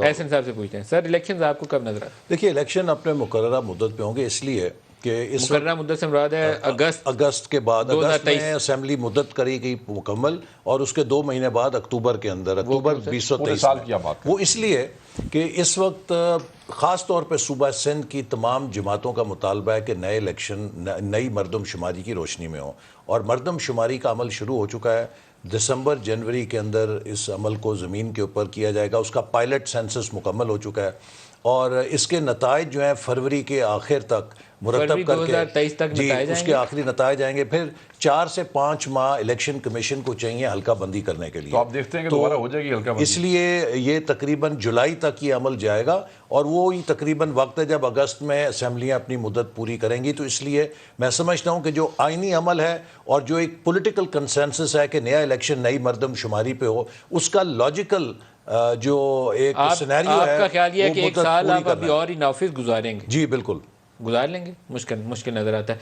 احسن صاحب سے پوچھتے ہیں سر الیکشنز آپ کو کب نظر آتے ہیں؟ دیکھیے الیکشن اپنے مقررہ مدت پہ ہوں گے، اس لیے کہ اس مقررہ مدت سے مراد ہے اگست کے بعد، 2023 اگست میں اسمبلی مدت کری گئی مکمل، اور اس کے 2 مہینے بعد اکتوبر کے اندر، اکتوبر 2023 میں۔ وہ اس لیے کہ اس وقت خاص طور پہ صوبہ سندھ کی تمام جماعتوں کا مطالبہ ہے کہ نئے الیکشن نئی مردم شماری کی روشنی میں ہوں، اور مردم شماری کا عمل شروع ہو چکا ہے۔ دسمبر جنوری کے اندر اس عمل کو زمین کے اوپر کیا جائے گا، اس کا پائلٹ سینسس مکمل ہو چکا ہے، اور اس کے نتائج جو ہیں فروری کے آخر تک مرتب کر کے 2023 تک نتائج اس کے آخری نتائج آئیں گے۔ پھر 4 سے 5 ماہ الیکشن کمیشن کو چاہیے حلقہ بندی کرنے کے لیے، تو آپ دیکھتے ہیں کہ دوبارہ ہو جائے گی حلقہ بندی؟ اس لیے یہ تقریباً جولائی تک یہ عمل جائے گا، اور وہی تقریباً وقت ہے جب اگست میں اسمبلیاں اپنی مدت پوری کریں گی۔ تو اس لیے میں سمجھتا ہوں کہ جو آئینی عمل ہے اور جو ایک پولیٹیکل کنسنسس ہے کہ نیا الیکشن نئی مردم شماری پہ ہو، اس کا لاجیکل جو ایک سینیریو ہے، آپ کا خیال یہ ہے کہ ایک سال آپ ابھی ہے۔ اور ہی نافذ گزاریں گے؟ جی بالکل گزار لیں گے؟ مشکل نظر آتا ہے۔